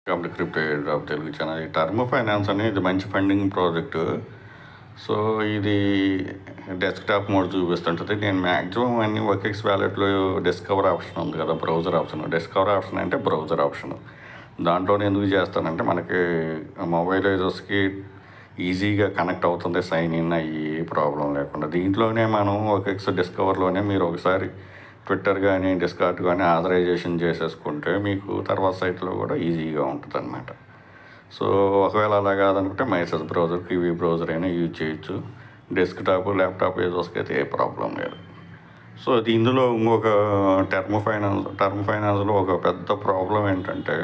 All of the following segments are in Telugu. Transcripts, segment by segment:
Welcome to crypto drop Telugu channel. ఈ టర్మ్ ఫైనాన్స్ అనేది మంచి ఫండింగ్ ప్రాజెక్టు. సో ఇది డెస్క్టాప్ మోడ్ చూపిస్తుంటుంది. నేను మ్యాక్సిమం అన్ని OKX వ్యాలెట్లో డిస్కవర్ ఆప్షన్ ఉంది కదా, బ్రౌజర్ ఆప్షన్. డిస్కవర్ ఆప్షన్ అంటే బ్రౌజర్ ఆప్షన్. దాంట్లో ఎందుకు చేస్తానంటే మనకి మొబైల్ యూజర్స్కి ఈజీగా కనెక్ట్ అవుతుంది, సైన్ ఇన్ అయ్యి ప్రాబ్లం లేకుండా. దీంట్లోనే మనం OKX డిస్కవర్లోనే మీరు ఒకసారి ట్విట్టర్ కానీ డిస్కార్డ్ కానీ ఆథరైజేషన్ చేసేసుకుంటే మీకు తర్వాత సైట్లో కూడా ఈజీగా ఉంటుంది అన్నమాట. సో ఒకవేళ అలా కాదనుకుంటే మైసెస్ బ్రౌజర్, కివీ బ్రౌజర్ అయినా యూజ్ చేయొచ్చు. డెస్క్టాప్ ల్యాప్టాప్ యూజర్స్కి అయితే ఏ ప్రాబ్లం లేదు. సో ఇందులో ఇంకొక టర్మ్ ఫైనాన్స్లో ఒక పెద్ద ప్రాబ్లం ఏంటంటే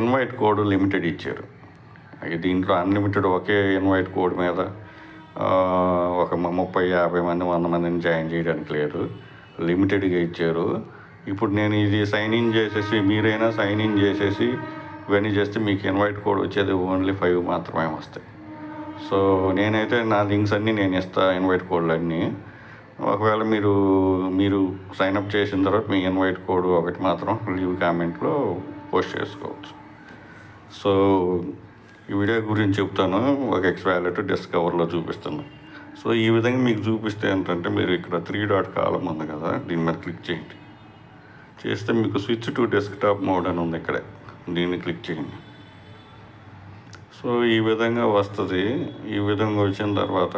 ఇన్వైట్ కోడ్ లిమిటెడ్ ఇచ్చారు. దీంట్లో అన్లిమిటెడ్ ఒకే ఇన్వైట్ కోడ్ మీద ఒక 30-50 మంది 100 మందిని జాయిన్ చేయడానికి లేదు, లిమిటెడ్గా ఇచ్చారు. ఇప్పుడు నేను ఇది సైన్ ఇన్ చేసేసి మీరైనా సైన్ ఇన్ చేసేసి ఇవన్నీ చేస్తే మీకు ఇన్వైట్ కోడ్ వచ్చేది ఓన్లీ 5 మాత్రమే వస్తాయి. సో నేనైతే నా లింక్స్ అన్నీ నేను ఇస్తాను, ఇన్వైట్ కోడ్లు అన్నీ. ఒకవేళ మీరు సైన్అప్ చేసిన తర్వాత మీ ఇన్వైట్ కోడ్ ఒకటి మాత్రం లీవ్ కామెంట్లో పోస్ట్ చేసుకోవచ్చు. సో ఈ వీడియో గురించి చెప్తాను. OKX వ్యాలెట్ డిస్కవర్లో చూపిస్తాను. సో ఈ విధంగా మీకు చూపిస్తే ఏంటంటే మీరు ఇక్కడ 3 డాట్ కాలం ఉంది కదా, దీని మీద క్లిక్ చేయండి. చేస్తే మీకు స్విచ్ టు డెస్క్టాప్ మోడ్ అని ఉంది ఇక్కడే, దీన్ని క్లిక్ చేయండి. సో ఈ విధంగా వస్తుంది. ఈ విధంగా వచ్చిన తర్వాత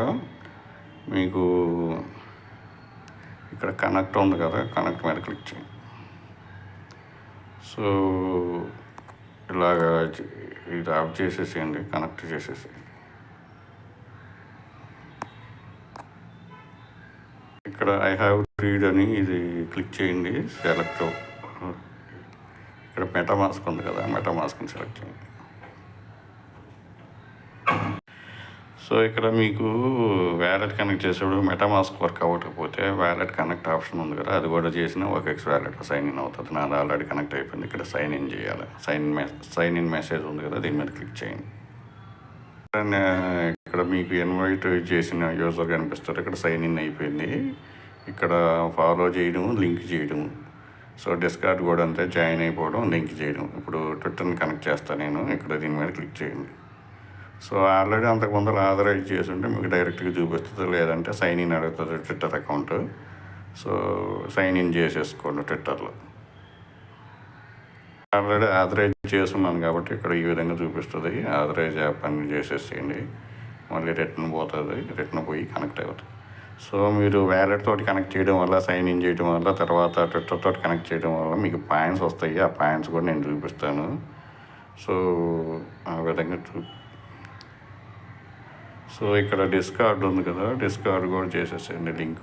మీకు ఇక్కడ కనెక్ట్ ఉంది కదా, కనెక్ట్ మీద క్లిక్ చేయండి. సో ఇలాగా ఇది ఆఫ్ చేసేసేయండి, కనెక్ట్ చేసేసేయండి. ఇక్కడ ఐ హ్యావ్ రీడ్ అని ఇది క్లిక్ చేయండి. సెలెక్ట్ ఇక్కడ మెటామాస్క్ ఉంది కదా, మెటామాస్క్ని సెలెక్ట్ చేయండి. సో ఇక్కడ మీకు వ్యాలెట్ కనెక్ట్ చేసేప్పుడు మెటామాస్క్ వర్క్ అవ్వకపోతే వ్యాలెట్ కనెక్ట్ ఆప్షన్ ఉంది కదా, అది కూడా చేసిన OKX వ్యాలెట్ సైన్ ఇన్ అవుతుంది. నాది ఆల్రెడీ కనెక్ట్ అయిపోయింది. ఇక్కడ సైన్ ఇన్ చేయాలి. సైన్ ఇన్ మెసేజ్ ఉంది కదా, దీని మీద క్లిక్ చేయండి. ఇక్కడ మీకు ఇన్వైట్ చేసిన యూజర్ కనిపిస్తారు. ఇక్కడ సైన్ ఇన్ అయిపోయింది. ఇక్కడ ఫాలో చేయడం, లింక్ చేయడం. సో డిస్కార్డ్ కూడా అంతే, జాయిన్ అయిపోవడం, లింక్ చేయడం. ఇప్పుడు ట్విట్టర్ని కనెక్ట్ చేస్తాను నేను. ఇక్కడ దీని మీద క్లిక్ చేయండి. సో ఆల్రెడీ అంతకుముందు ఆథరైజ్ చేసి ఉంటే మీకు డైరెక్ట్గా చూపిస్తుంది, లేదంటే సైన్ ఇన్ అడుగుతుంది Twitter account. So sign in చేసేసుకోండి ట్విట్టర్లో. ఆల్రెడీ ఆథరైజ్ చేస్తున్నాను కాబట్టి ఇక్కడ ఈ విధంగా చూపిస్తుంది. ఆథరైజ్ యాప్ అని చేసేసేయండి. మళ్ళీ రిటర్న్ పోతుంది, రిటర్న్ పోయి కనెక్ట్ అవుతుంది. సో మీరు వ్యాలెట్ తోటి కనెక్ట్ చేయడం వల్ల, సైన్ ఇన్ చేయడం వల్ల, తర్వాత ట్విట్టర్ తోటి కనెక్ట్ చేయడం వల్ల మీకు పాయింట్స్ వస్తాయి. ఆ పాయింట్స్ కూడా నేను చూపిస్తాను. సో ఆ విధంగా సో ఇక్కడ డిస్కార్డ్ ఉంది కదా, డిస్కార్డ్ కూడా చేసేసేయండి లింక్.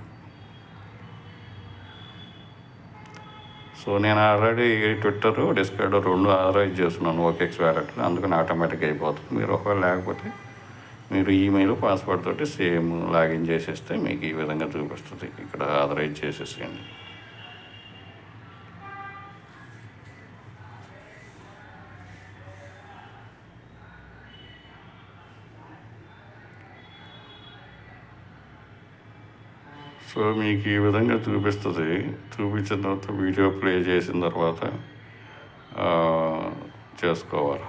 సో నేను ఆల్రెడీ ట్విట్టర్, డిస్కార్డ్ 2 ఆథరైజ్ చేస్తున్నాను OKX వ్యాలెట్, అందుకని ఆటోమేటిక్గా అయిపోతుంది. మీరు ఒకవేళ లేకపోతే మీరు ఈమెయిల్ పాస్వర్డ్ తోటి సేమ్ లాగిన్ చేసేస్తే మీకు ఈ విధంగా చూపిస్తుంది. ఇక్కడ ఆథరైజ్ చేసేసేయండి. సో మీకు ఈ విధంగా చూపిస్తుంది. చూపించిన తర్వాత వీడియో ప్లే చేసిన తర్వాత చేసుకోవాలి.